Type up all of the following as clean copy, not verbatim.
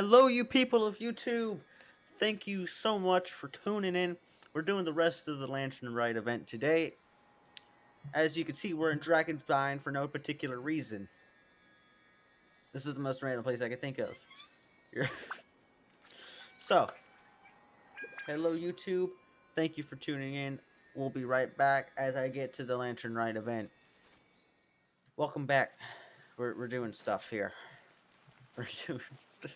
Hello, you people of YouTube. Thank you so much for tuning in. We're doing the rest of the Lantern Rite event today. As you can see, we're in Dragonfine for no particular reason. This is the most random place I could think of. So, hello, YouTube. Thank you for tuning in. We'll be right back as I get to the Lantern Rite event. Welcome back. We're doing stuff here. We're doing stuff.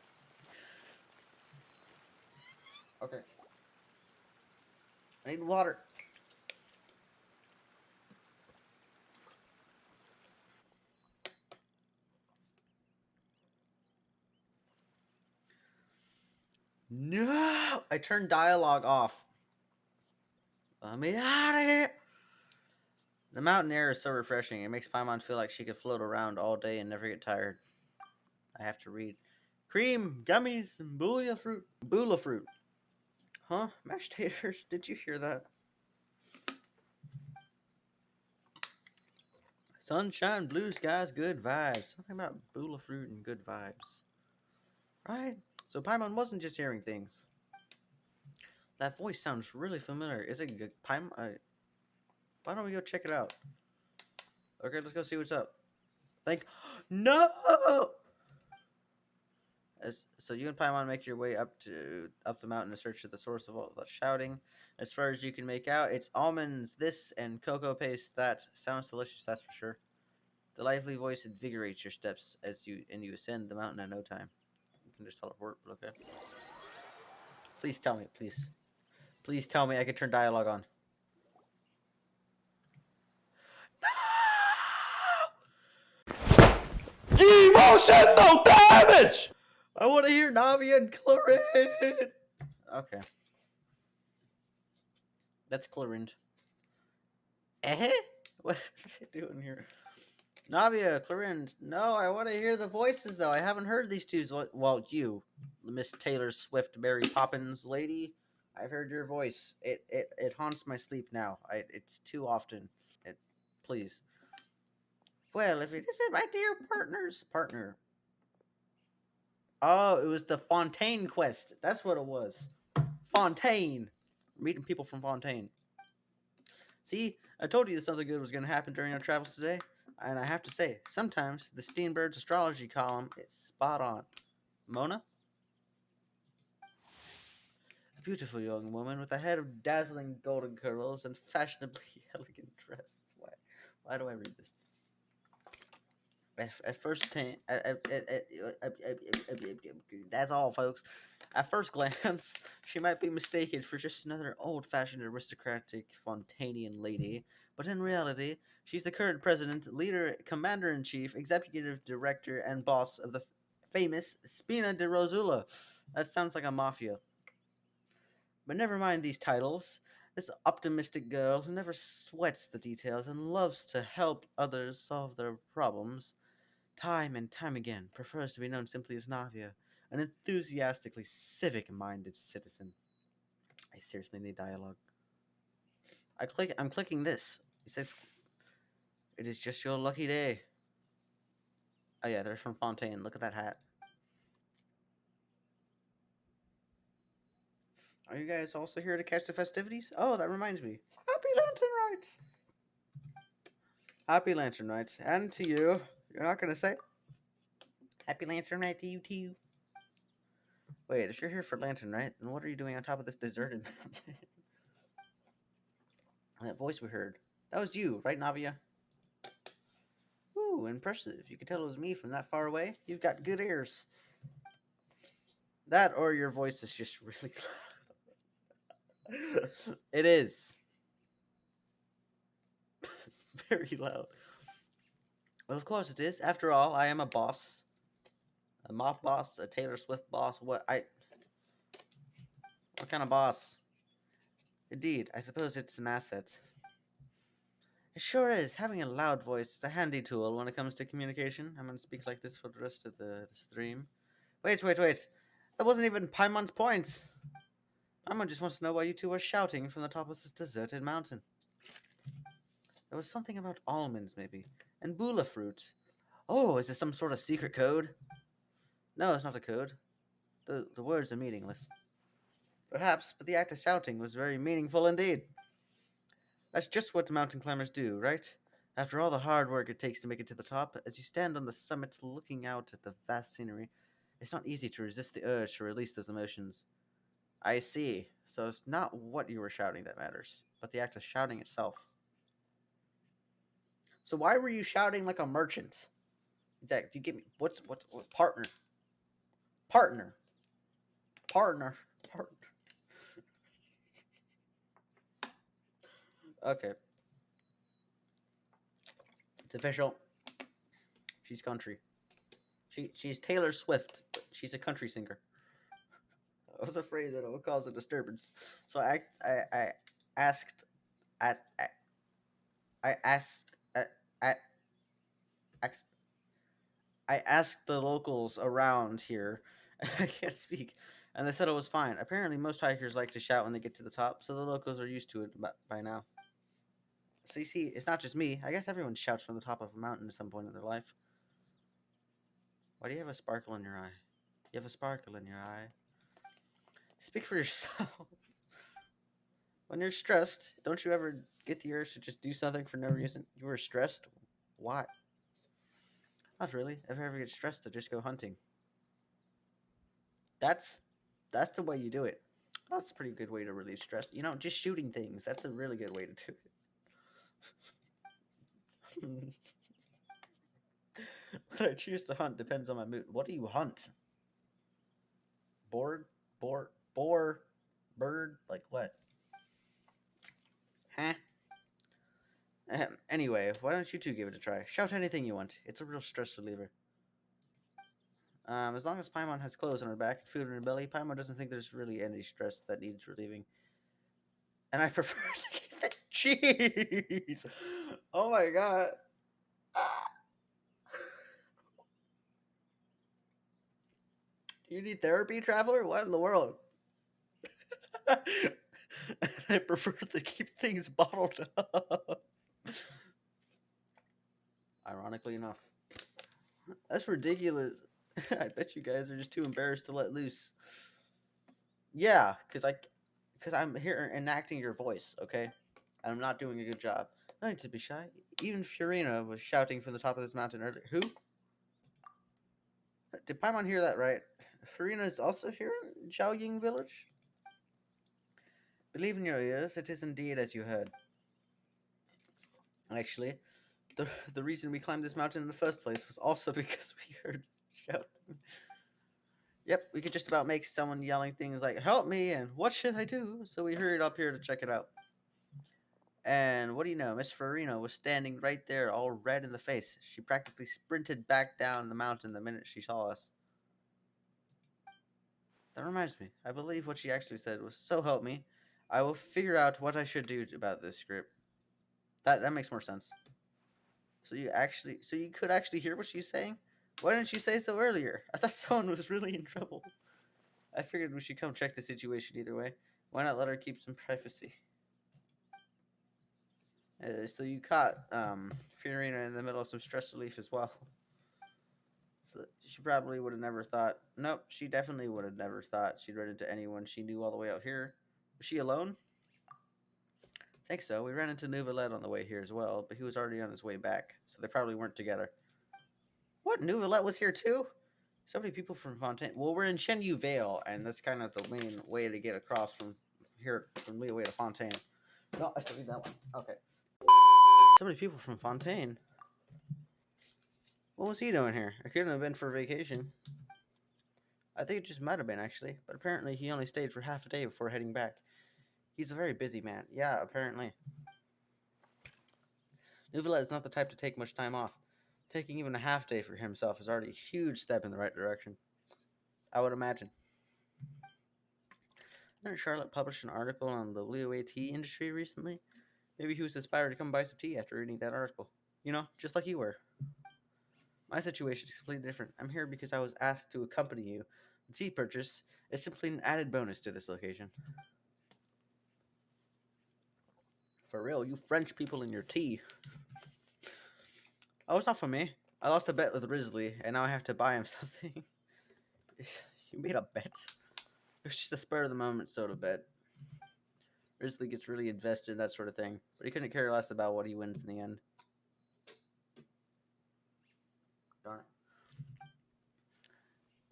Okay. I need water. No! I turned dialogue off. Let me out of here! The mountain air is so refreshing. It makes Paimon feel like she could float around all day and never get tired. I have to read. Cream, gummies, and bula fruit. Bula fruit. Huh? Mashed taters? Did you hear that? Sunshine, blue skies, good vibes. Something about bula fruit and good vibes. Right? So Paimon wasn't just hearing things. That voice sounds really familiar. Is it good? Paimon? Why don't we go check it out? Okay, let's go see what's up. No! So you and Paimon make your way up the mountain to search for the source of all the shouting. As far as you can make out, it's almonds this and cocoa paste that. Sounds delicious, that's for sure. The lively voice invigorates your steps as you ascend the mountain in no time. You can just teleport, okay? Please tell me, please. Please tell me I can turn dialogue on. Emotional damage! I want to hear Navi and Chlorine! Okay. That's Chlorine. Eh? What are they doing here? Navia, Clarence. No, I want to hear the voices, though. I haven't heard these two. Well, you, Miss Taylor Swift, Mary Poppins lady. I've heard your voice. It haunts my sleep now. It's too often. It, please. Well, if it isn't my dear partner. Oh, it was the Fontaine quest. That's what it was. Fontaine. Meeting people from Fontaine. See, I told you that something good was going to happen during our travels today. And I have to say, sometimes the Steenbird's astrology column is spot on. Mona? A beautiful young woman with a head of dazzling golden curls and fashionably elegant dress. Why do I read this? At first, that's all, folks. At first glance, she might be mistaken for just another old-fashioned aristocratic Fontanian lady, but in reality, she's the current president, leader, commander-in-chief, executive director, and boss of the famous Spina de Rosula. That sounds like a mafia. But never mind these titles. This optimistic girl who never sweats the details and loves to help others solve their problems time and time again, prefers to be known simply as Navia, an enthusiastically civic-minded citizen. I seriously need dialogue. I'm clicking this. It says, "It is just your lucky day." Oh yeah, they're from Fontaine. Look at that hat. Are you guys also here to catch the festivities? Oh, that reminds me. Happy Lantern Rites! Happy Lantern Rites. And to you. You're not gonna say Happy Lantern Night to you too. Wait, if you're here for Lantern Night, then what are you doing on top of this deserted mountain? That voice we heard. That was you, right, Navia? Ooh, impressive. You could tell it was me from that far away. You've got good ears. That or your voice is just really loud. It is. Very loud. Well, of course it is. After all, I am a boss. A mop boss, a Taylor Swift boss. What kind of boss? Indeed, I suppose it's an asset. It sure is. Having a loud voice is a handy tool when it comes to communication. I'm gonna speak like this for the rest of the stream. Wait. That wasn't even Paimon's point. Paimon just wants to know why you two are shouting from the top of this deserted mountain. There was something about almonds, maybe. And bula fruit. Oh, is this some sort of secret code? No, it's not a code. The words are meaningless. Perhaps, but the act of shouting was very meaningful indeed. That's just what mountain climbers do, right? After all the hard work it takes to make it to the top, as you stand on the summit looking out at the vast scenery, it's not easy to resist the urge to release those emotions. I see. So it's not what you were shouting that matters, but the act of shouting itself. So why were you shouting like a merchant? Exactly. You give me what partner? Partner. Partner. Partner. Okay. It's official. She's country. She's Taylor Swift, but she's a country singer. I was afraid that it would cause a disturbance, so I asked I I asked I, asked I asked the locals around here. I can't speak, and they said it was fine. Apparently, most hikers like to shout when they get to the top, so the locals are used to it by now. So you see, it's not just me. I guess everyone shouts from the top of a mountain at some point in their life. Why do you have a sparkle in your eye? You have a sparkle in your eye. Speak for yourself. When you're stressed, don't you ever get the urge to just do something for no reason? You were stressed? Why? Not really. If I ever get stressed, I just go hunting. That's that's the way you do it. That's a pretty good way to relieve stress. Just shooting things. That's a really good way to do it. What I choose to hunt depends on my mood. What do you hunt? Boar, boar, bird? Like what? Huh? Anyway, why don't you two give it a try? Shout anything you want. It's a real stress reliever. As long as Paimon has clothes on her back and food in her belly, Paimon doesn't think there's really any stress that needs relieving. And I prefer to keep it cheese. Oh my god. Ah. Do you need therapy, traveler? What in the world? I prefer to keep things bottled up. Ironically enough. That's ridiculous. I bet you guys are just too embarrassed to let loose. Yeah, because I'm here enacting your voice, okay? And I'm not doing a good job. No need to be shy. Even Fiorina was shouting from the top of this mountain earlier. Who? Did Paimon hear that right? Fiorina is also here in Xiaoying village? Believe in your ears, it is indeed as you heard. Actually, the reason we climbed this mountain in the first place was also because we heard shouting. Yep, we could just about make someone yelling things like, "Help me," and "What should I do?" So we hurried up here to check it out. And what do you know? Miss Farina was standing right there, all red in the face. She practically sprinted back down the mountain the minute she saw us. That reminds me. I believe what she actually said was, "So help me, I will figure out what I should do about this script." That makes more sense. So you could actually hear what she's saying. Why didn't you say so earlier? I thought someone was really in trouble. I figured we should come check the situation either way. Why not let her keep some privacy? So you caught Fiorina in the middle of some stress relief as well. So she probably would have never thought. Nope, she definitely would have never thought she'd run into anyone she knew all the way out here. Was she alone? I think so. We ran into Nouvelette on the way here as well, but he was already on his way back, so they probably weren't together. What? Nouvelette was here too? So many people from Fontaine. Well, we're in Shenyu Vale, and that's kind of the main way to get across from here, from Liyue to Fontaine. No, I still need that one. Okay. So many people from Fontaine. What was he doing here? It couldn't have been for vacation. I think it just might have been, actually. But apparently he only stayed for half a day before heading back. He's a very busy man. Yeah, apparently. Nouvelette is not the type to take much time off. Taking even a half day for himself is already a huge step in the right direction. I would imagine. Didn't Charlotte publish an article on the Liyue tea industry recently? Maybe he was inspired to come buy some tea after reading that article. Just like you were. My situation is completely different. I'm here because I was asked to accompany you. The tea purchase is simply an added bonus to this location. For real, you French people and your tea. Oh, it's not for me. I lost a bet with Risley, and now I have to buy him something. You made a bet. It was just a spur of the moment soda bet. Grizzly gets really invested in that sort of thing, but he couldn't care less about what he wins in the end. Darn it.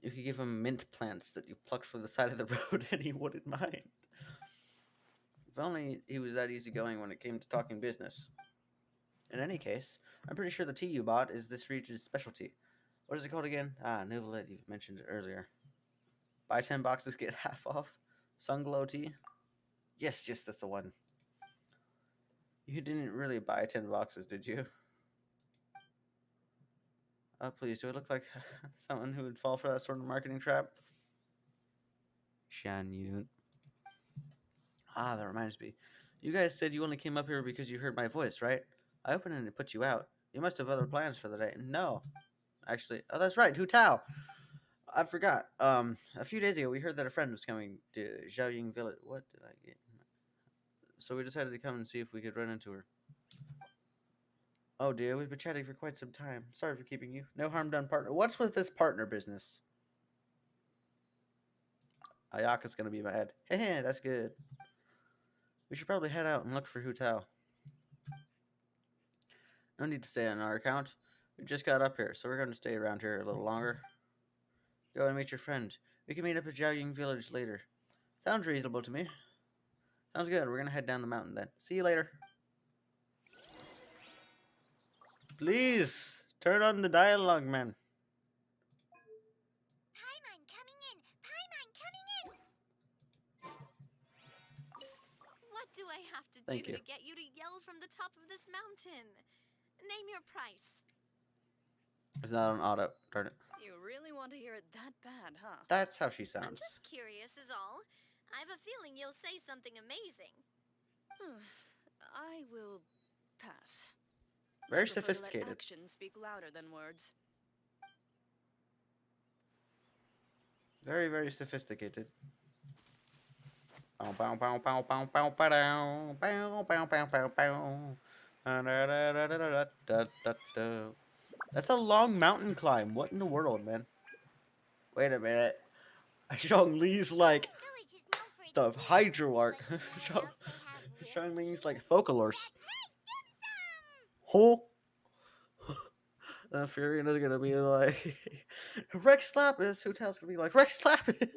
You could give him mint plants that you plucked from the side of the road and he wouldn't mind. If only he was that easygoing when it came to talking business. In any case, I'm pretty sure the tea you bought is this region's specialty. What is it called again? Ah, Nouvellette, you mentioned it earlier. Buy 10 boxes, get half off. Sunglow tea? Yes, that's the one. You didn't really buy 10 boxes, did you? Oh, please, do I look like someone who would fall for that sort of marketing trap? Shan Yun. Ah, that reminds me. You guys said you only came up here because you heard my voice, right? I opened it and put you out. You must have other plans for the day. No. Actually, oh, that's right, Hu Tao. I forgot. A few days ago, we heard that a friend was coming to Xiaoying Village. What did I get? So we decided to come and see if we could run into her. Oh dear, we've been chatting for quite some time. Sorry for keeping you. No harm done, partner. What's with this partner business? Ayaka's gonna be mad. Hey, that's good. We should probably head out and look for Hu Tao. No need to stay on our account. We just got up here, so we're going to stay around here a little longer. Go and meet your friend. We can meet up at Jiaoying Village later. Sounds reasonable to me. Sounds good. We're going to head down the mountain then. See you later. Please, turn on the dialogue, man. Paimon coming in! Paimon coming in! What do I have to Thank do you. to get you to yell from the top of this mountain? Name your price. It's not on auto. Darn it. You really want to hear it that bad, huh? That's how she I'm sounds. just curious is all. I have a feeling you'll say something amazing. I will pass. Very I prefer to let sophisticated. actions speak louder than words. Very, very sophisticated. Bow, bow, bow, bow, bow, bow, bow, down. Bow, bow, bow, bow, bow. Da, da, da, da, da, da, da, da, da. That's a long mountain climb. What in the world, man? Wait a minute. Zhongli's like Village is known for its the tea, hydroarch. but you know what else they have real Zhongli's tea? like folklore. That's right, dim sum! Huh? Furiona's gonna be like, Rex Lapis. Hu Tao's gonna be like, Rex Lapis.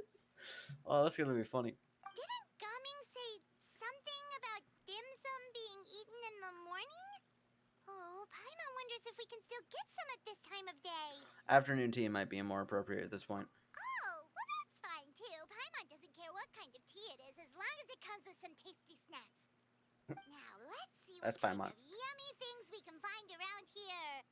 Oh, that's gonna be funny. Didn't Gaming say something about dim sum being eaten in the morning? Oh, Paimon wonders if we can still get some at this time of day. Afternoon tea might be more appropriate at this point. Oh, well that's fine too. Paimon doesn't care what kind of tea it is as long as it comes with some tasty snacks. Now, let's see what That's kind Paimon. of yummy things we can find around here.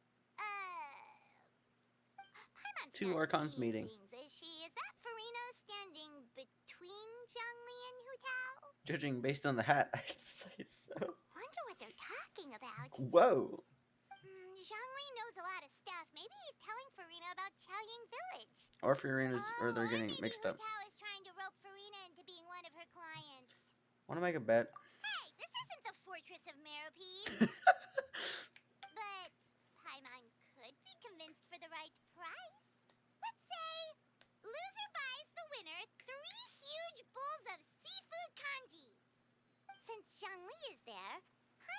Paimon's Two not Archons seeing meeting. things, is she? Is that Farina standing between Zhongli and Hu Tao? Judging based on the hat, I'd say so. Wonder what they're talking about. Whoa. Zhongli knows a lot of stuff. Maybe he's telling Farina about Qiaoying Village. Or Furiona's, or they're getting maybe mixed Hu up. Tao is trying to rope Farina into being one of her clients. Want to make a bet? Hey, this isn't the Fortress of Meropide. But Paimon could be convinced for the right price. Let's say loser buys the winner 3 huge bowls of seafood kanji. Since Zhongli is there,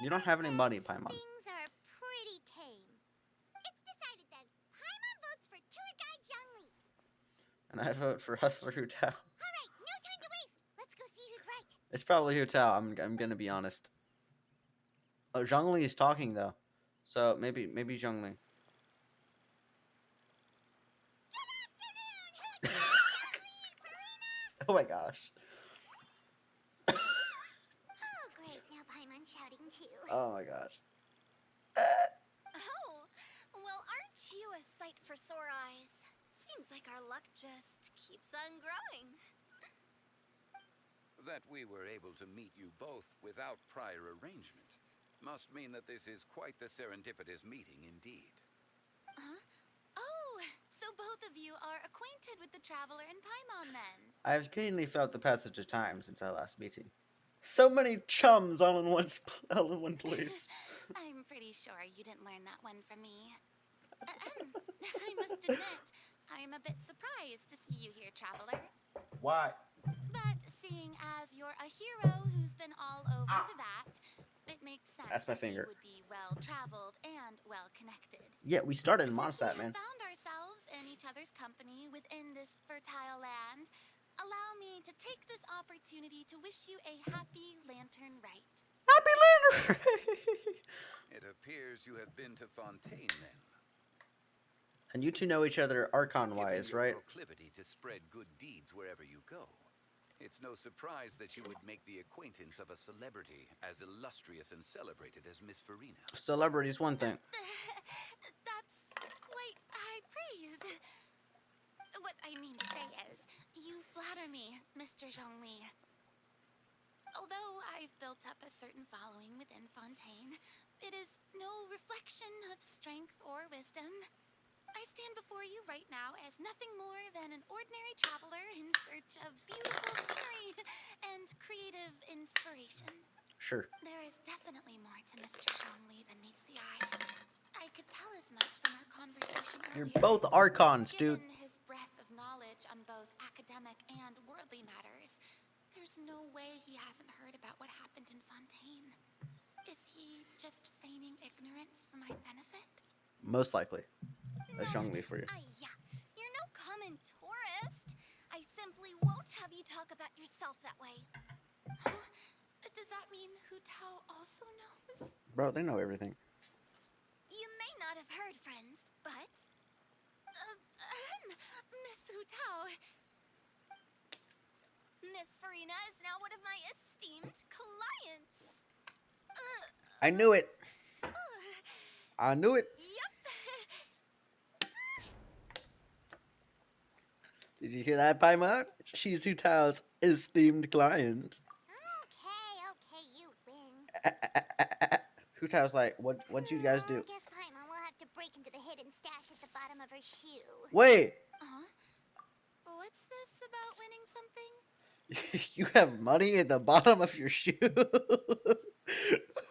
You don't have any money, thinks Paimon. things are pretty tame. It's decided then. Paimon votes for tour guide Zhongli. And I vote for Hustler Hu Tao. All right, no time to waste. Let's go see who's right. It's probably Hu Tao. I'm gonna be honest. Oh, Zhongli is talking though, so maybe Zhongli. Oh my gosh. Oh, great. Now Paimon's shouting too. Oh my gosh. Oh, well, aren't you a sight for sore eyes? Seems like our luck just keeps on growing. That we were able to meet you both without prior arrangement must mean that this is quite the serendipitous meeting indeed. Huh? Oh, so both of you are acquainted with the traveler in Paimon then? I have keenly felt the passage of time since our last meeting. So many chums all in all in one place. I'm pretty sure you didn't learn that one from me. I must admit, I'm a bit surprised to see you here, traveler. Why? But seeing as you're a hero who's been all over Teyvat, it makes sense That's my that you finger. would be well-traveled and well-connected. Yeah, we started in Since we Mondstadt, have man. found ourselves in each other's company within this fertile land, allow me to take this opportunity to wish you a happy Lantern Rite. Happy Lantern! It appears you have been to Fontaine then. And you two know each other Given Archon-wise, your right? proclivity to spread good deeds wherever you go, it's no surprise that you would make the acquaintance of a celebrity as illustrious and celebrated as Miss Farina. Celebrity's one thing. That's quite high praise. What I mean to say is, you flatter me, Mr. Zhongli. Although I've built up a certain following within Fontaine, it is no reflection of strength or wisdom. I stand before you right now as nothing more than an ordinary traveler in search of beautiful scenery and creative inspiration. Sure. There is definitely more to Mr. Zhongli than meets the eye. I could tell as much from our conversation You're earlier. both Archons, dude. Given his breadth of knowledge on both academic and worldly matters, there's no way he hasn't heard about what happened in Fontaine. Is he just feigning ignorance for my benefit? Most likely. A Zhongli for you. Yeah. You're no common tourist. I simply won't have you talk about yourself that way. Huh? Does that mean Hu Tao also knows? Bro, they know everything. You may not have heard, friends, but Miss Hu Tao. Miss Farina is now one of my esteemed clients. I knew it. I knew it. Yep. Did you hear that, Paimon? She's Hu Tao's esteemed client. Okay, you win. Hu Tao's like, what'd you guys do? Guess Paimon will have to break into the hidden stash at the bottom of her shoe. Wait! What's this about winning something? You have money at the bottom of your shoe?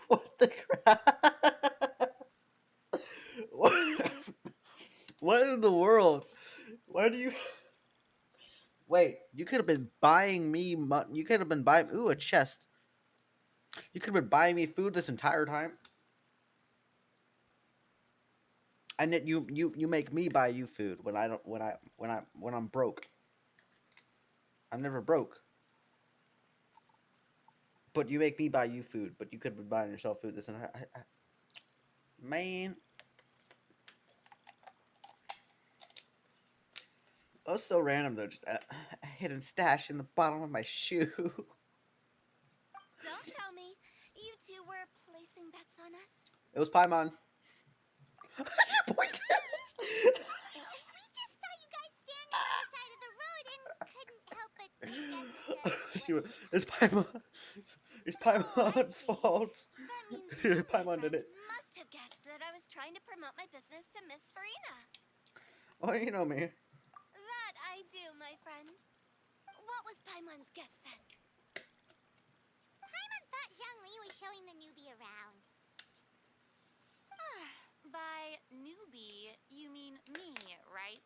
What the crap? What in the world? Why do you... Wait, you could have been buying me you could have been buying... Ooh, a chest. You could have been buying me food this entire time? And yet you make me buy you food when I'm broke. I'm never broke. But you make me buy you food, but you could have been buying yourself food this entire... Man. That was so random though, just a hidden stash in the bottom of my shoe. Don't tell me. You two were placing bets on us. It was Paimon. We just saw you guys standing on the side of the road and couldn't help but think that It's Paimon. It's Paimon's fault. That means you, my Paimon did friend, it. must have guessed that I was trying to promote my business to Miss Farina. Oh, you know me. That I do, my friend. What was Paimon's guess then? Paimon thought Zhongli was showing the newbie around. By newbie, you mean me, right?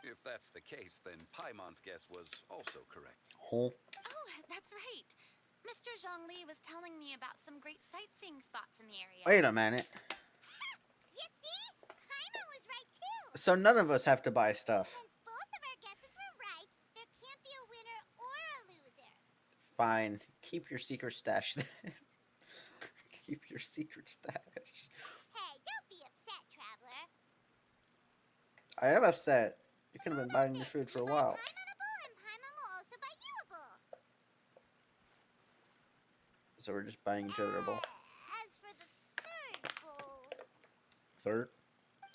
If that's the case, then Paimon's guess was also correct. Oh. Oh, that's right. Mr. Zhongli was telling me about some great sightseeing spots in the area. Wait a minute. You see? Paimon was right too. So none of us have to buy stuff. Since both of our guesses were right, there can't be a winner or a loser. Fine. Keep your secret stash then. Keep your secret stash. Hey, don't be upset, traveler. I am upset. You could have been buying your food for a while. Paimonable and Paimon will also buy youable. So we're just buying each other a bowl. As for the third bowl, Third?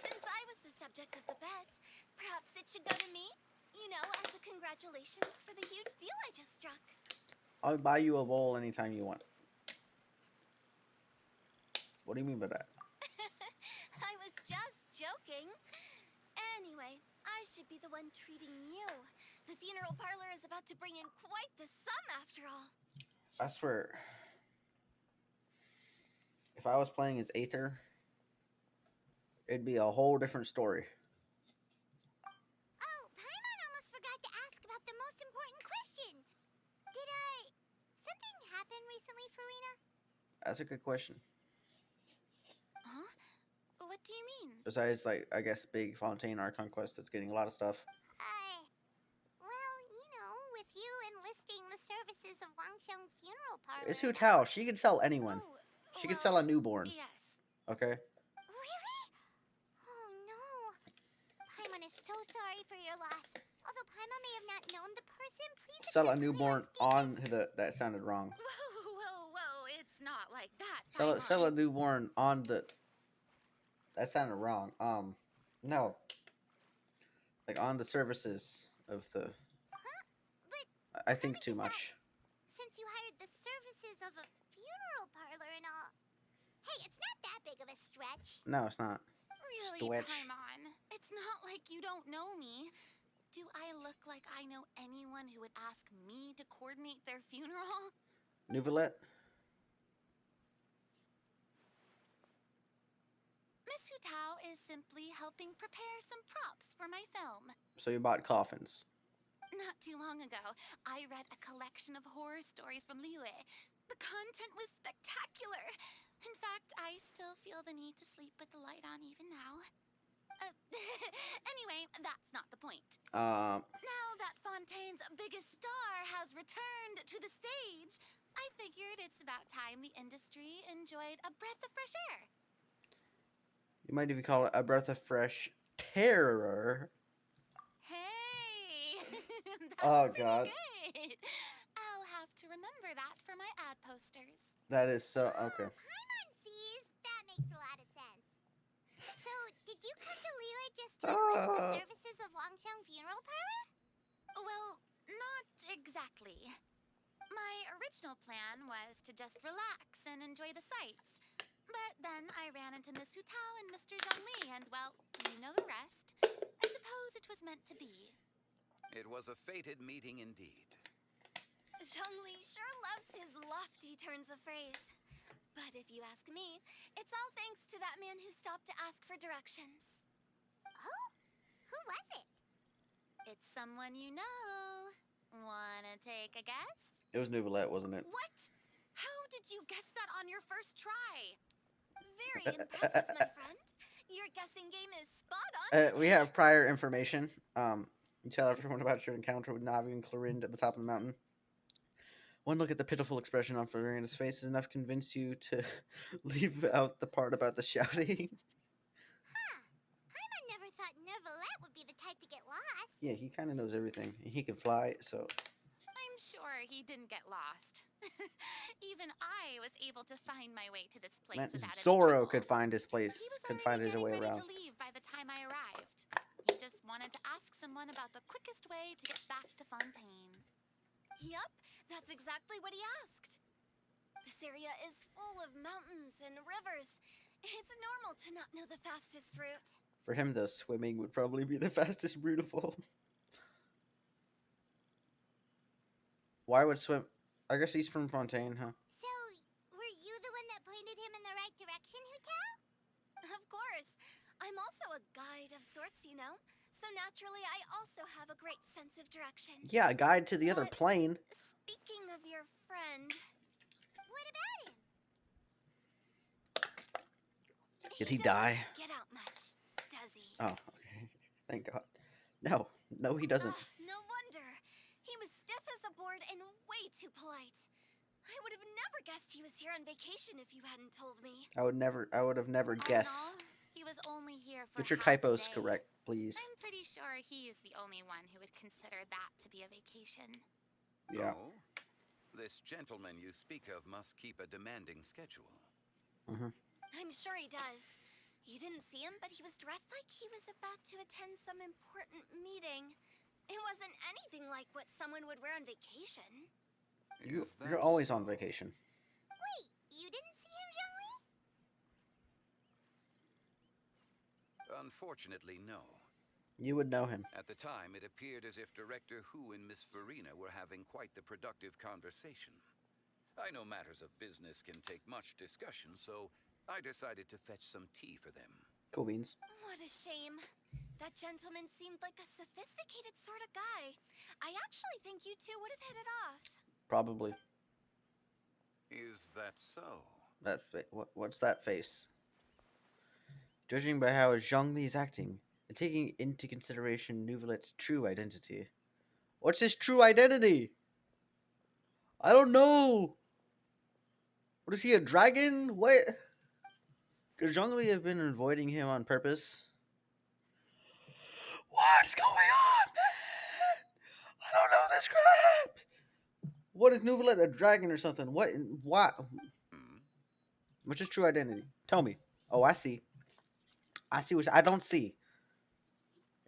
Since I was the subject of the bet, perhaps it should go to me? You know, as a congratulations for the huge deal I just struck. I'll buy you a bowl anytime you want. What do you mean by that? I was just joking. Anyway, I should be the one treating you. The funeral parlor is about to bring in quite the sum after all. I swear. If I was playing as Aether, it'd be a whole different story. important question. Did something happen recently, Farina? That's a good question. Huh? What do you mean? Besides, like, I guess big Fontaine art conquest that's getting a lot of stuff. Well, you know, with you enlisting the services of Wangsheng Funeral Parlor. It's Hu Tao. She can sell anyone. Oh, She can sell a newborn. Yes. Okay. Really? Oh no. Paimon is so sorry for your loss. Although Paimon may have not known the person, please Sell a accept newborn Paimon's on the. That sounded wrong. Whoa, it's not like that, Sell a Paimon. newborn on the. That sounded wrong. No. Like on the services of the. Huh? But I think how too much is much. since you hired the services of a funeral parlor and all. Hey, it's not that big of a stretch. No, it's not. Really, Stretch. Paimon? It's not like you don't know me. Do I look like I know anyone who would ask me to coordinate their funeral? Nouvellette. Miss Hu Tao is simply helping prepare some props for my film. So you bought coffins. Not too long ago, I read a collection of horror stories from Liyue. The content was spectacular. In fact, I still feel the need to sleep with the light on even now. Anyway, that's not the point. Now that Fontaine's biggest star has returned to the stage, I figured it's about time the industry enjoyed a breath of fresh air. You might even call it a breath of fresh terror. Hey, that's Oh, pretty God. good. I'll have to remember that for my ad posters. That is so okay. Paimon sees. That makes a lot of sense. So, did you come to Liyue just to enlist the services of Wangsheng Funeral Parlor? Well, not exactly. My original plan was to just relax and enjoy the sights. But then I ran into Miss Hu Tao and Mr. Zhongli, and well, you know the rest. I suppose it was meant to be. It was a fated meeting indeed. Zhongli sure loves his lofty turns of phrase. But if you ask me, it's all thanks to that man who stopped to ask for directions. Oh? Who was it? It's someone you know. Wanna take a guess? It was Nouvellette, wasn't it? What? How did you guess that on your first try? Very impressive, my friend. Your guessing game is spot on. We have prior information. You tell everyone about your encounter with Navi and Clorinde at the top of the mountain. One look at the pitiful expression on Florina's face is enough to convince you to leave out the part about the shouting. Huh. Paimon never thought Nouvellette would be the type to get lost. Yeah, he kind of knows everything. He can fly, so I'm sure he didn't get lost. Even I was able to find my way to this place man, without any Zoro trouble. could find his place, But he was could already find his getting way ready around. to leave by the time I arrived. He just wanted to ask someone about the quickest way to get back to Fontaine. Yup, that's exactly what he asked. This area is full of mountains and rivers. It's normal to not know the fastest route. For him, though, swimming would probably be the fastest route of all. Why would swim? I guess he's from Fontaine, huh? So, were you the one that pointed him in the right direction, Hu Tao? Of course. I'm also a guide of sorts, you know. So naturally, I also have a great sense of direction. Yeah, a guide to the other But plane. speaking of your friend, What about him? Did he doesn't die? get out much, does he? Oh, okay. Thank God. No, he doesn't. No wonder. He was stiff as a board and way too polite. I would have never guessed he was here on vacation if you hadn't told me. I would have never All in guessed. all, he was only here for Get your half a typos day. correct, please. I'm pretty sure he is the only one who would consider that to be a vacation. Yeah. Oh? This gentleman you speak of must keep a demanding schedule. Mm-hmm. I'm sure he does. You didn't see him, but he was dressed like he was about to attend some important meeting. It wasn't anything like what someone would wear on vacation. Is that You're always on so? vacation. Wait, you didn't see him, Zhongli? Unfortunately, no. You would know him. At the time, it appeared as if Director Hu and Miss Farina were having quite the productive conversation. I know matters of business can take much discussion, so I decided to fetch some tea for them. Cool beans. What a shame. That gentleman seemed like a sophisticated sort of guy. I actually think you two would have hit it off. Probably. Is that so? What's that face? Judging by how Zhongli is acting, and taking into consideration Nouvelette's true identity. What's his true identity? I don't know. What is he, a dragon? What? Could Zhongli have been avoiding him on purpose? What's going on, man? I don't know this crap. What is Nouvelette, a dragon or something? What? Hmm? What's his true identity? Tell me. Oh, I see. I see what I don't see.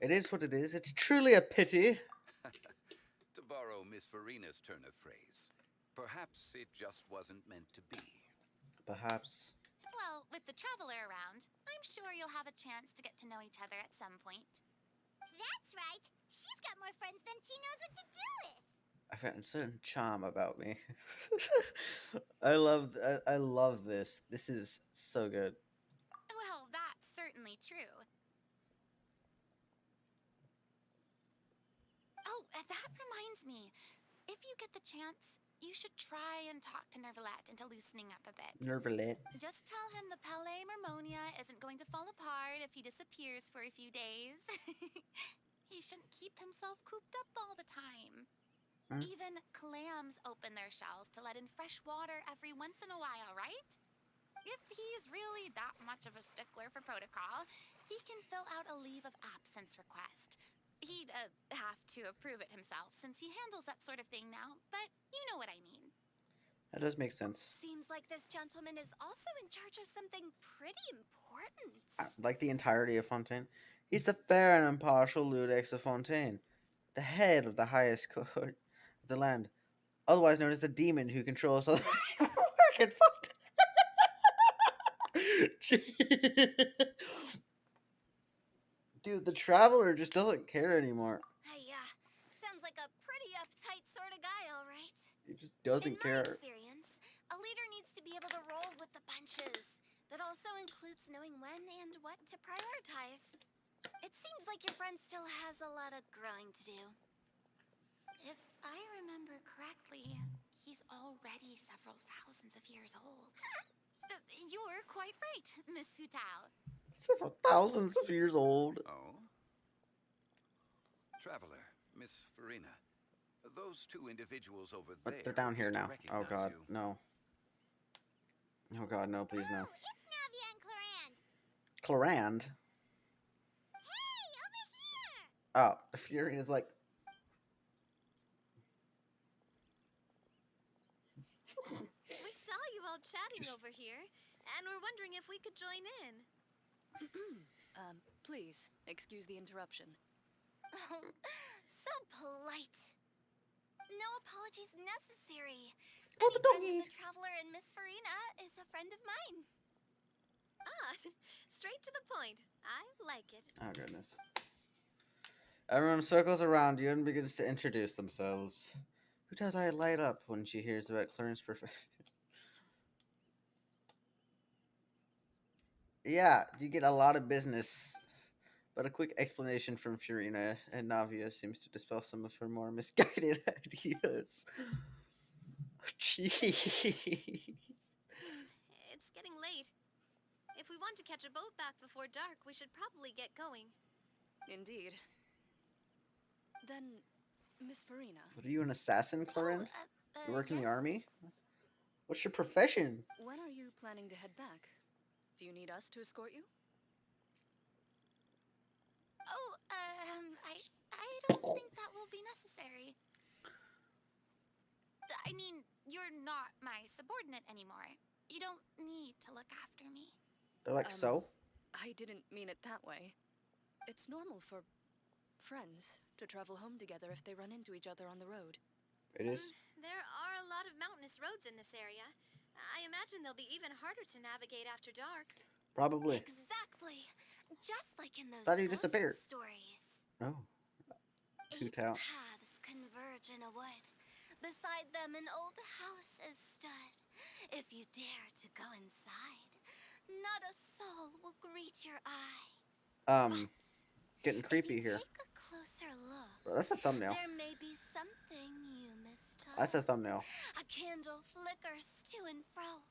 It is what it is. It's truly a pity. To borrow Miss Farina's turn of phrase, perhaps it just wasn't meant to be. Perhaps. Well, with the traveler around, I'm sure you'll have a chance to get to know each other at some point. That's right. She's got more friends than she knows what to do with. I found a certain charm about me. I love this. This is so good. Well, that's certainly true. Oh, that reminds me. If you get the chance, you should try and talk to Nervalette into loosening up a bit. Nervalette. Just tell him the Palais Mermonia isn't going to fall apart if he disappears for a few days. He shouldn't keep himself cooped up all the time. Hmm? Even clams open their shells to let in fresh water every once in a while, right? If he's really that much of a stickler for protocol, he can fill out a leave of absence request. He'd have to approve it himself since he handles that sort of thing now, but you know what I mean. That does make sense. Seems like this gentleman is also in charge of something pretty important. Like the entirety of Fontaine. He's the fair and impartial Ludex of Fontaine, the head of the highest court of the land, otherwise known as the demon who controls all the work in Fontaine. Dude, the traveler just doesn't care anymore. Hey, sounds like a pretty uptight sort of guy, all right. He just doesn't In my care. experience, a leader needs to be able to roll with the punches. That also includes knowing when and what to prioritize. It seems like your friend still has a lot of growing to do. If I remember correctly, he's already several thousands of years old. You're quite right, Miss Hutao. Several thousands of years old. Oh? Traveler, Miss Farina, those two individuals over there. But they're down here appear to now. Oh recognize god, you. no. Oh god, no, please no. Oh, it's Navia and Clarand. Clarand? Hey, over here! Oh, the Fury is like. We saw you all chatting over here, and we're wondering if we could join in. Please, excuse the interruption. Oh, so polite. No apologies necessary. Oh, Any the friend doggy. of the traveler and Miss Farina is a friend of mine. Ah, straight to the point. I like it. Oh goodness. Everyone circles around you and begins to introduce themselves. Who does I light up when she hears about Clarence's profession? Yeah, you get a lot of business. But a quick explanation from Furina and Navia seems to dispel some of her more misguided ideas. Jeez. It's getting late. If we want to catch a boat back before dark, we should probably get going. Indeed. Then, Miss Farina, What are you, an assassin, Clarence? You work in the yes. army? What's your profession? when are you planning to head back? Do you need us to escort you? Oh, I don't think that will be necessary. I mean, you're not my subordinate anymore. You don't need to look after me. They're like, so? I didn't mean it that way. It's normal for friends to travel home together if they run into each other on the road. It is? There are a lot of mountainous roads in this area. I imagine they'll be even harder to navigate after dark. Probably. Exactly. Just like in those Thought he ghost disappeared. stories. Oh. 8 Hutao. paths converge in a wood. Beside them an old house is stood. If you dare to go inside, not a soul will greet your eye. But Getting If creepy you here. take a closer look, Bro, that's a thumbnail. there may be something you mistook. That's a thumbnail. A candle flickers to and fro,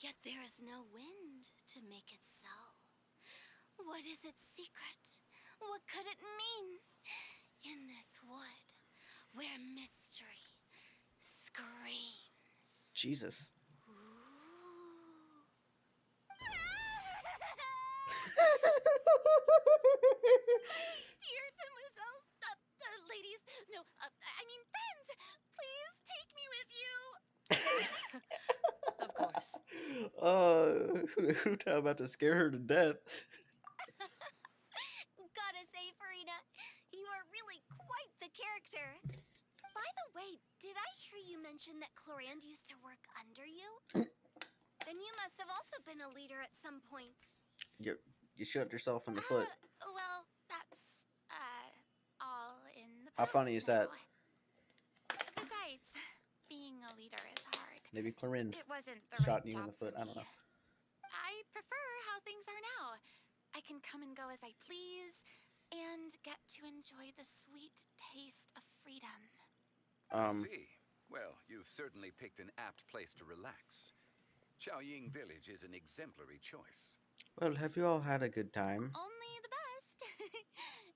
yet there is no wind to make it so. What is its secret? What could it mean? In this wood, where mystery screams. Jesus. Dear demoiselles, ladies, no, I mean friends, please take me with you. Of course. Huta about to scare her to death. Gotta say, Farina, you are really quite the character. By the way, did I hear you mention that Clorand used to work under you? Then you must have also been a leader at some point. You shot yourself in the foot. Well, that's, all in the How past funny is that? now. Besides, being a leader is hard. Maybe Clarin It wasn't the shot right you in job the foot. for I don't me. know. I prefer how things are now. I can come and go as I please, and get to enjoy the sweet taste of freedom. I see. Well, you've certainly picked an apt place to relax. Chaoying Village is an exemplary choice. Well, have you all had a good time? Only the best.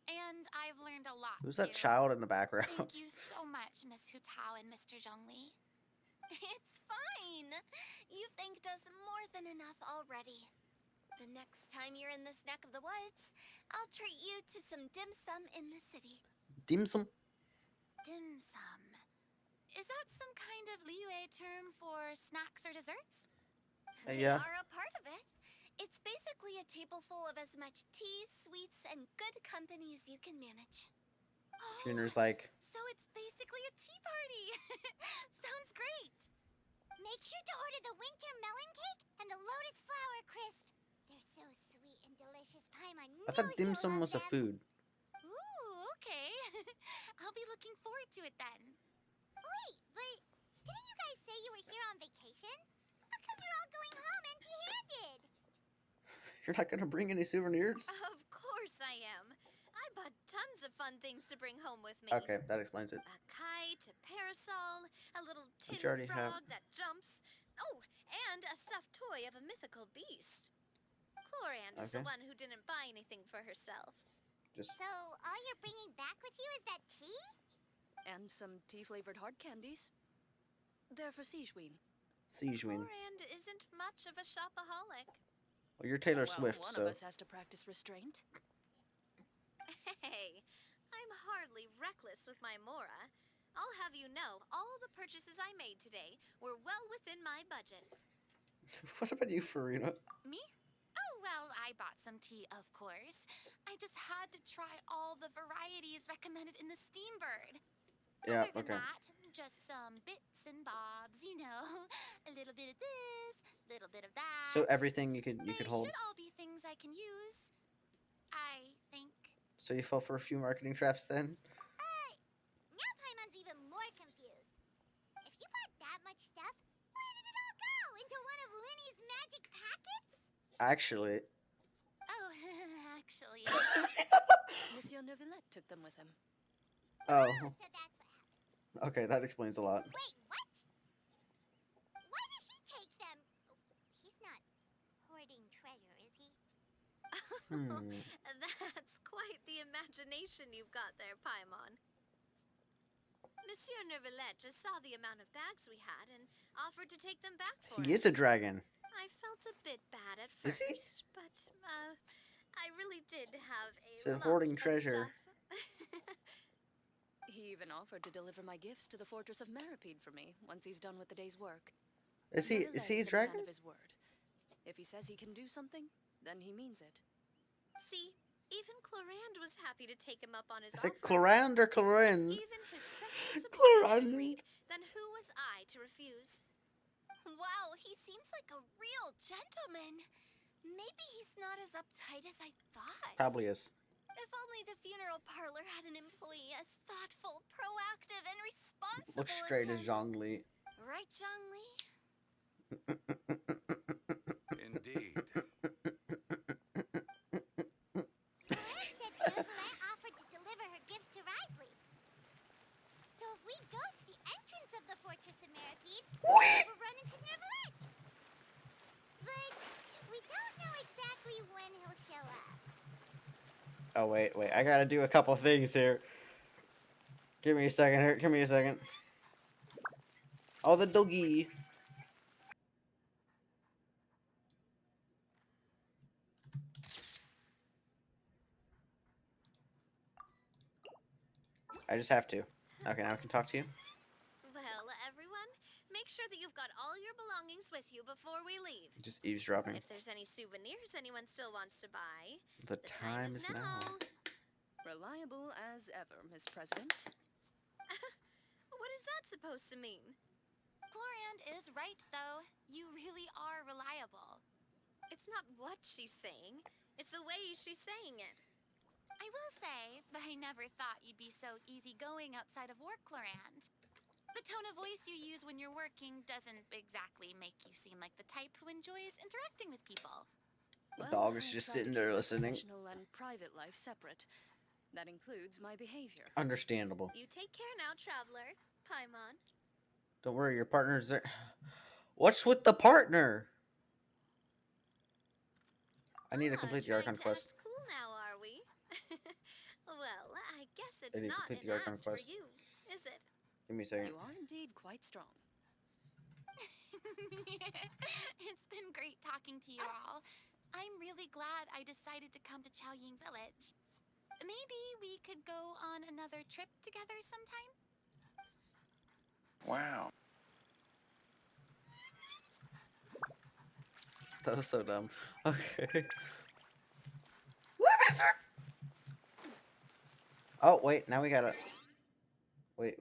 And I've learned a lot, Who's that too. child in the background? Thank you so much, Miss Hutao and Mr. Zhongli. It's fine. You've thanked us more than enough already. The next time you're in this neck of the woods, I'll treat you to some dim sum in the city. Dim sum? Dim sum. Is that some kind of Liyue term for snacks or desserts? They Yeah. are a part of it. It's basically a table full of as much tea, sweets, and good company as you can manage. Junior's like, So it's basically a tea party. Sounds great. Make sure to order the winter melon cake and the lotus flower crisp. They're so sweet and delicious. Paimon I thought knows dim you'll sum love was a them. food. Ooh, okay. I'll be looking forward to it then. Wait, but didn't you guys say you were here on vacation? How come you're all going home empty-handed? You're not gonna bring any souvenirs? Of course I am. I bought tons of fun things to bring home with me. Okay, that explains it. A kite, a parasol, a little tin you already frog have. that jumps. Oh, and a stuffed toy of a mythical beast. Clorand is the Okay. one who didn't buy anything for herself. Just So all you're bringing back with you is that tea? And some tea-flavored hard candies. They're for Sijuin. Sijuin. Clorand isn't much of a shopaholic. Well, you're Taylor Well, Swift, one so of us has to practice restraint. Hey, I'm hardly reckless with my Mora. I'll have you know, all the purchases I made today were well within my budget. what about you, Farina? Me? Oh, well, I bought some tea, of course. I just had to try all the varieties recommended in the Steambird. Yeah, Other than okay. that, just some bits and bobs, you know. A little bit of this, little bit of that. So everything you could They hold. should all be things I can use. I think. So you fell for a few marketing traps then? Now Paimon's even more confused. If you bought that much stuff, where did it all go? Into one of Linny's magic packets? Actually, Oh, actually. Monsieur Neuvillette took them with him. oh, So that's what happened. okay, that explains a lot. Wait, what? Why did he take them? He's not hoarding treasure, is he? That's quite the imagination you've got there, Paimon. Monsieur Neuvillette just saw the amount of bags we had and offered to take them back for He us. is a dragon. I felt a bit bad at Is he? first, but I really did have a Said lot hoarding of treasure. stuff. He even offered to deliver my gifts to the fortress of Meripede for me once he's done with the day's work. Is he a Neuvillette a man dragon? of his word. If he says he can do something, then he means it. See, even Clorand was happy to take him up on his Is offer. it Clorand or Clorin? Even his trusty subordinate Clorand. agreed. Then who was I to refuse? Wow, he seems like a real gentleman. Maybe he's not as uptight as I thought. Probably is. If only the funeral parlor had an employee as thoughtful, proactive, and responsible Looks straight as him. Zhongli. Right, Zhongli? Indeed. Clorand said Neuvillette Oh wait, I gotta do a couple things here. Give me a second here. Give me a second. Oh, the doggy. I just have to. Okay, now I can talk to you. Well, everyone, make sure that you've got all your belongings with you before we leave. Just eavesdropping. If there's any souvenirs anyone still wants to buy, The the time is now. Reliable as ever, Miss President. What is that supposed to mean? Chlorand is right, though. You really are reliable. It's not what she's saying, it's the way she's saying it. I will say that I never thought you'd be so easygoing outside of work, Chlorand. The tone of voice you use when you're working doesn't exactly make you seem like the type who enjoys interacting with people. The Well, dog is I just try to sitting keep there my listening. Professional and private life separate. That includes my behavior. Understandable. You take care now, traveler. Paimon. Don't worry, your partner's there. What's with the partner? I need to complete the Trying Archon to quest. act cool now, are we? Well, I guess I it's need to not complete an the Archon act for quest. you, is it? Give me a second. You are indeed quite strong. It's been great talking to you all. I'm really glad I decided to come to Chaoying Village. Maybe we could go on another trip together sometime? Wow. That was so dumb. Okay. Oh wait, now we gotta. Wait.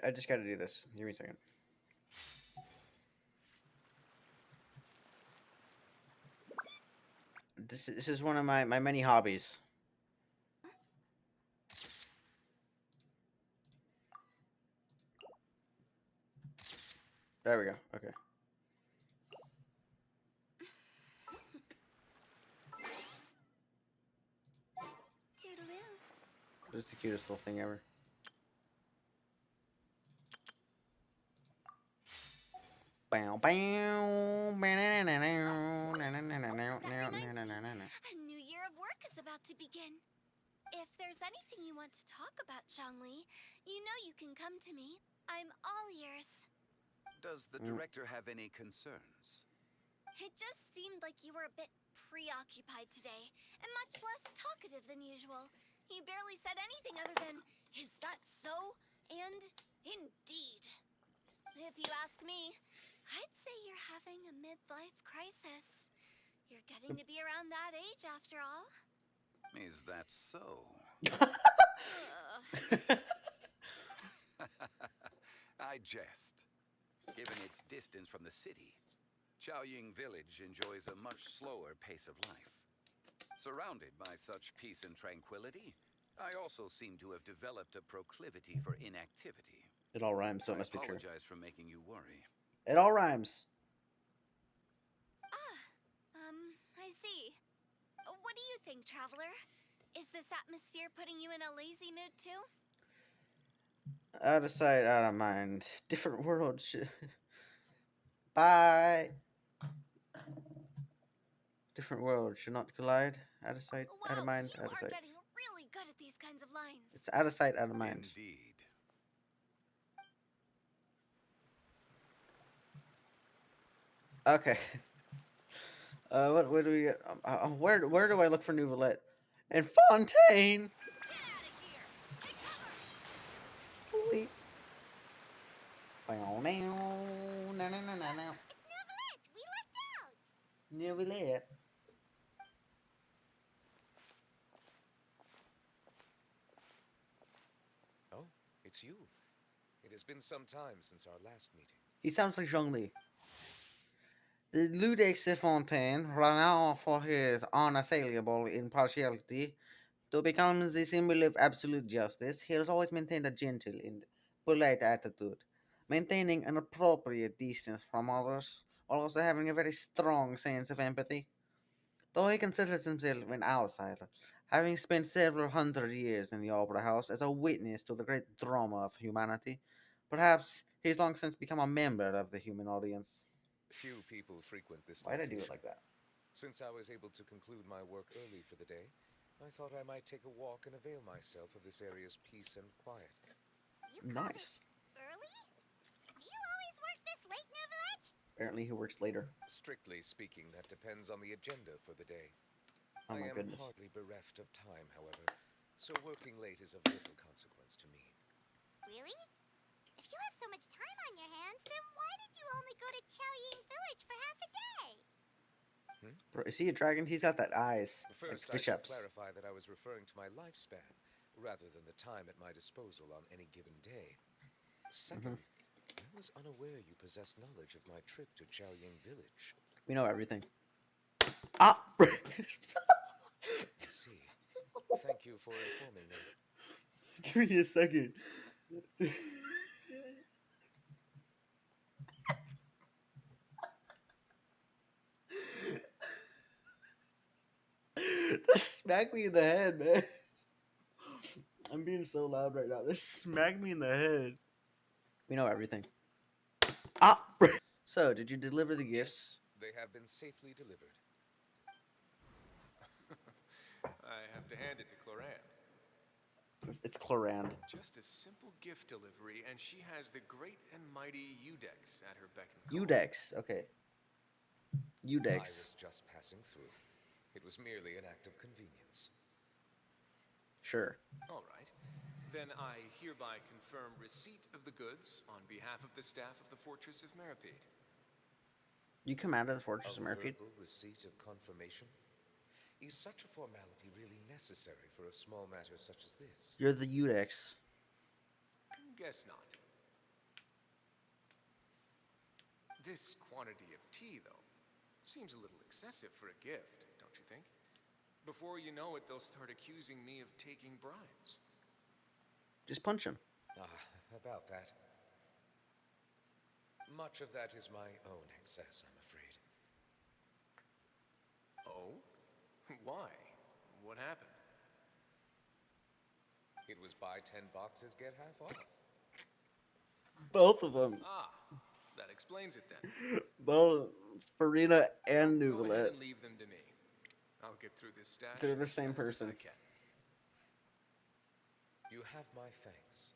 I just gotta do this. Give me a second. This is one of my many hobbies. There we go. Okay. Toodaloo. This is the cutest little thing ever. Bow bow. A new year of work is about to begin. If there's anything you want to talk about, Zhongli, you know you can come to me. I'm all ears. Does the director have any concerns? It just seemed like you were a bit preoccupied today, and much less talkative than usual. You barely said anything other than, "Is that so?" and "Indeed." If you ask me, I'd say you're having a midlife crisis. You're getting to be around that age after all. Is that so? I jest. Given its distance from the city, Chaoying Village enjoys a much slower pace of life. Surrounded by such peace and tranquility, I also seem to have developed a proclivity for inactivity. It all rhymes, so it I must be true. apologize for making you worry. It all rhymes. I see. What do you think, traveler? Is this atmosphere putting you in a lazy mood too? Out of sight, out of mind. Different world. Bye. Different world should not collide. Out of sight, out of Wow, mind, you out of are sight. getting really good at these kinds of lines. It's out of sight, out of mind. Indeed. Okay. What do we get? Where do I look for Nouvelette? In Fontaine. Get out of here! Take cover! Holy. It's Neverlet! We lucked out! Nouvelette. Oh, it's you. It has been some time since our last meeting. He sounds like Zhongli. The Ludex de Fontaine, renowned for his unassailable impartiality, to become the symbol of absolute justice, he has always maintained a gentle and polite attitude, maintaining an appropriate distance from others, while also having a very strong sense of empathy. Though he considers himself an outsider, having spent several hundred years in the Opera House as a witness to the great drama of humanity, perhaps he has long since become a member of the human audience. Few people frequent this Why'd I do it location. like that? Since I was able to conclude my work early for the day, I thought I might take a walk and avail myself of this area's peace and quiet. You called Nice. it early? Do you always work this late, Neverett? Apparently, he works later. Strictly speaking, that depends on the agenda for the day. Oh I my am goodness. hardly bereft of time, however, so working late is of little consequence to me. Really? If you have so much time on your hands, then why did you only go to Chaoying Village for half a day? Bro, is he a dragon? He's got that eyes. First, like I should fish-ups. clarify that I was referring to my lifespan, rather than the time at my disposal on any given day. Second, I was unaware you possessed knowledge of my trip to Chaoying Village. We know everything. Ah! I see. Thank you for informing me. Give me a second. Just smack me in the head, man. I'm being so loud right now. Just smack me in the head. We know everything. Ah! So, did you deliver the gifts? They have been safely delivered. I have to hand it to Cloran. It's Clorand. Just a simple gift delivery, and she has the great and mighty Udex at her beck and call. Udex. Okay. Udex. I was just passing through. It was merely an act of convenience. Sure. All right. Then I hereby confirm receipt of the goods on behalf of the staff of the Fortress of Meripede. You commanded the Fortress of A Meripede? verbal receipt of confirmation? Is such a formality really necessary for a small matter such as this? You're the Udex. Guess not. This quantity of tea, though, seems a little excessive for a gift, don't you think? Before you know it, they'll start accusing me of taking bribes. Just punch him. About that. Much of that is my own excess, I'm afraid. Oh? Why? What happened? It was buy 10 boxes, get half off. Both of them. Ah, that explains it then. Both Farina and Go ahead Nuvalet. and leave them to me. I'll get through this stash. They're the as same fast as person. I can. You have my thanks.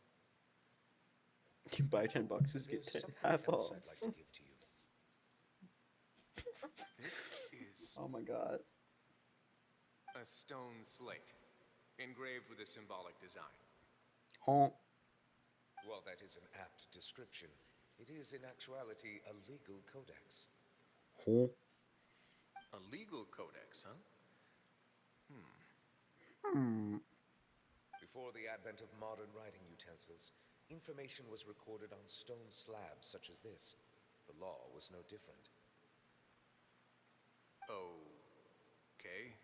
You buy 10 boxes, get There's 10 something half else off. I'd like to give to you. This is Oh my god. a stone slate, engraved with a symbolic design. Huh. While that is an apt description, it is in actuality a legal codex. Huh. A legal codex, huh? Before the advent of modern writing utensils, information was recorded on stone slabs such as this. The law was no different. Okay.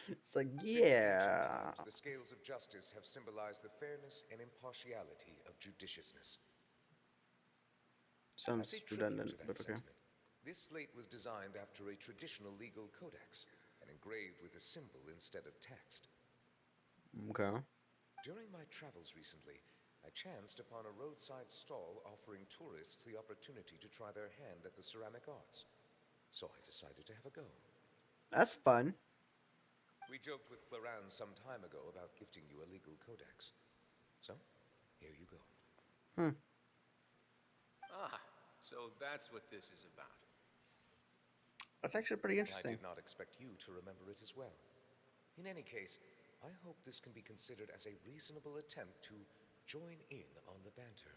It's like, Since ancient yeah. times, the scales of justice have symbolized the fairness and impartiality of judiciousness. Sounds As a tribute redundant, to that but okay. sentiment, this slate was designed after a traditional legal codex and engraved with a symbol instead of text. Okay. During my travels recently, I chanced upon a roadside stall offering tourists the opportunity to try their hand at the ceramic arts. So I decided to have a go. That's fun. We joked with Cloran some time ago about gifting you a legal codex. So, here you go. Ah, so that's what this is about. That's actually pretty I interesting. did not expect you to remember it as well. In any case, I hope this can be considered as a reasonable attempt to join in on the banter.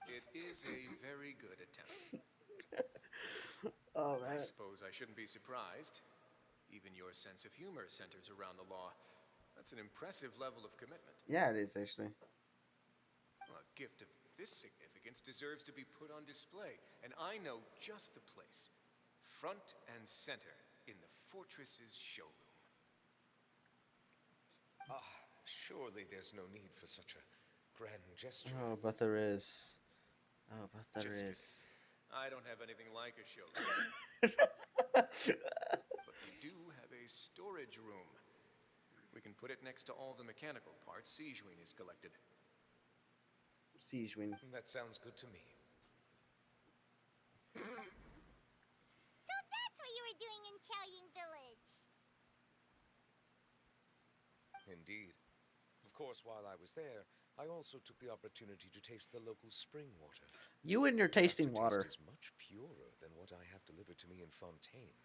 It is a very good attempt. Oh, I man. suppose I shouldn't be surprised. Even your sense of humor centers around the law. That's an impressive level of commitment. Yeah, it is actually. Well, a gift of this significance deserves to be put on display, and I know just the place. Front and center in the fortress's showroom. Surely there's no need for such a grand gesture. Oh, but there is. Oh, but there Just is. kidding. I don't have anything like a showroom, but we do have a storage room. We can put it next to all the mechanical parts Sijuin has collected. Siege win. That sounds good to me. So that's what you were doing in Chaoying Village. Indeed. Of course, while I was there, I also took the opportunity to taste the local spring water. You and your tasting water. Aftertaste is much purer than what I have delivered to me in Fontaine.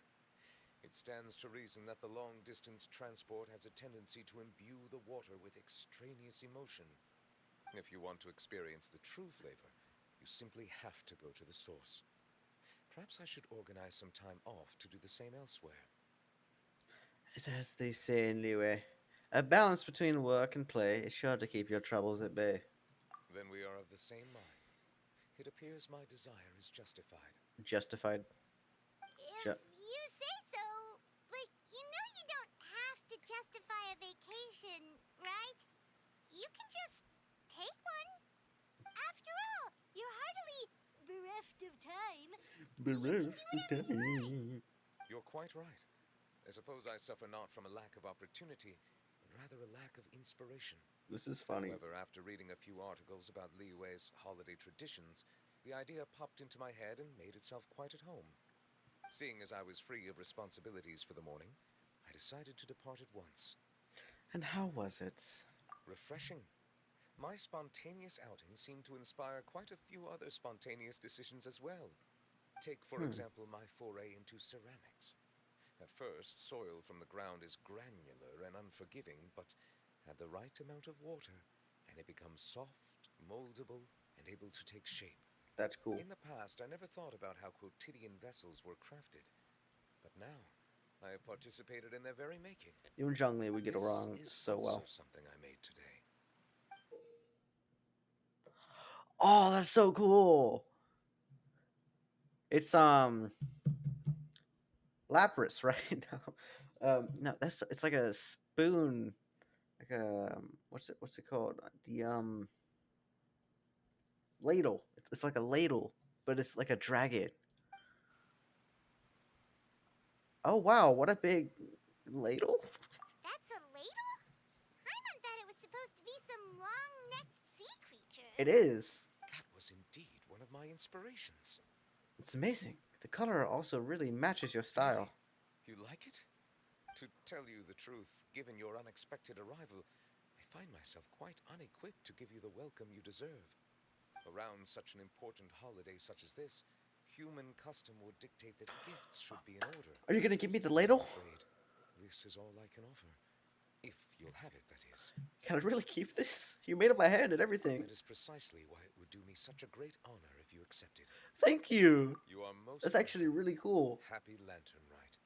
It stands to reason that the long-distance transport has a tendency to imbue the water with extraneous emotion. If you want to experience the true flavor, you simply have to go to the source. Perhaps I should organize some time off to do the same elsewhere. As they say in Liyue, a balance between work and play is sure to keep your troubles at bay. Then we are of the same mind. It appears my desire is justified. Justified. If Ju- you say so, but you know you don't have to justify a vacation, right? You can just take one. After all, you're heartily bereft of time. You're quite right. I suppose I suffer not from a lack of opportunity, but rather a lack of inspiration. This is funny. However, after reading a few articles about Liyue's holiday traditions, the idea popped into my head and made itself quite at home. Seeing as I was free of responsibilities for the morning, I decided to depart at once. And how was it? Refreshing. My spontaneous outing seemed to inspire quite a few other spontaneous decisions as well. Take, for example, my foray into ceramics. At first, soil from the ground is granular and unforgiving, but add the right amount of water, and it becomes soft, moldable, and able to take shape. That's cool. In the past, I never thought about how quotidian vessels were crafted, but now I have participated in their very making. You and Zhongli would get This along is so also well. something I made today. Oh, that's so cool. It's lapras, right? No, that's it's like a spoon, like a what's it called? The ladle. It's like a ladle, but it's like a dragon. Oh wow, what a big ladle! That's a ladle? Paimon thought it was supposed to be some long-necked sea creature. It is. That was indeed one of my inspirations. It's amazing. The color also really matches your style. You like it? To tell you the truth, given your unexpected arrival, I find myself quite unequipped to give you the welcome you deserve. Around such an important holiday such as this, human custom would dictate that gifts should be in order. Are you gonna give me the I'm ladle? afraid this is all I can offer. If you'll have it, that is. Can I really keep this? You made up my head and everything. That is precisely why it would do me such a great honor if you accepted. Thank you. You are most That's actually really cool. Happy Lantern Rite.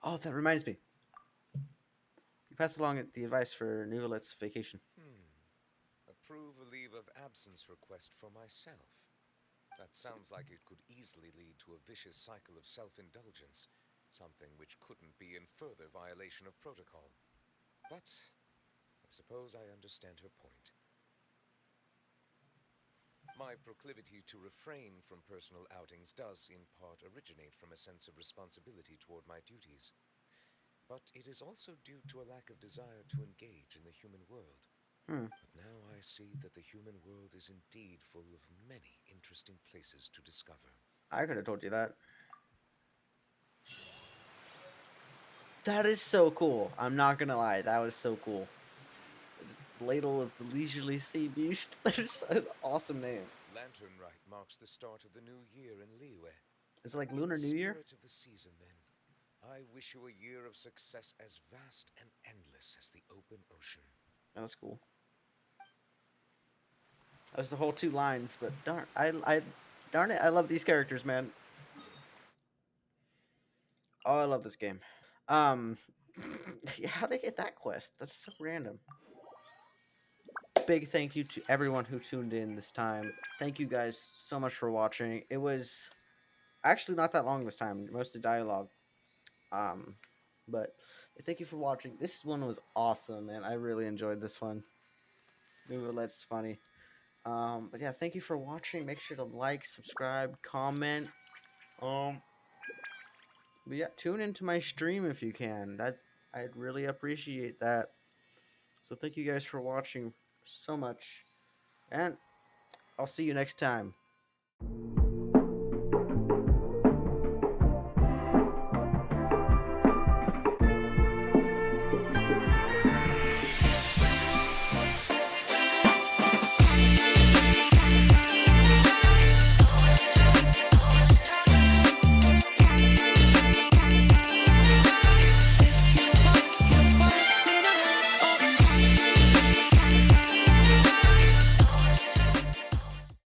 Oh, that reminds me. You passed along the advice for Nivelette's vacation. Approve a leave of absence request for myself. That sounds like it could easily lead to a vicious cycle of self-indulgence, something which couldn't be in further violation of protocol. But I suppose I understand her point. My proclivity to refrain from personal outings does, in part, originate from a sense of responsibility toward my duties. But it is also due to a lack of desire to engage in the human world. But now I see that the human world is indeed full of many interesting places to discover. I could have told you that. That is so cool. I'm not gonna lie, that was so cool. Ladle of the Leisurely Sea Beast. That is an awesome name. Lantern Rite marks the start of the new year in Liyue. Is it like Lunar New Year? Spirit of the season, then. I wish you a year of success as vast and endless as the open ocean. That was cool. That was the whole 2 lines, but darn it, I love these characters, man. Oh, I love this game. How'd I get that quest? That's so random. Big thank you to everyone who tuned in this time. Thank you guys so much for watching. It was actually not that long this time, mostly dialogue. Um, but thank you for watching. This one was awesome, man. I really enjoyed this one. New Roulette's funny. But yeah, thank you for watching. Make sure to like, subscribe, comment. Um, but yeah, tune into my stream if you can. I'd really appreciate that. So thank you guys for watching so much, and I'll see you next time.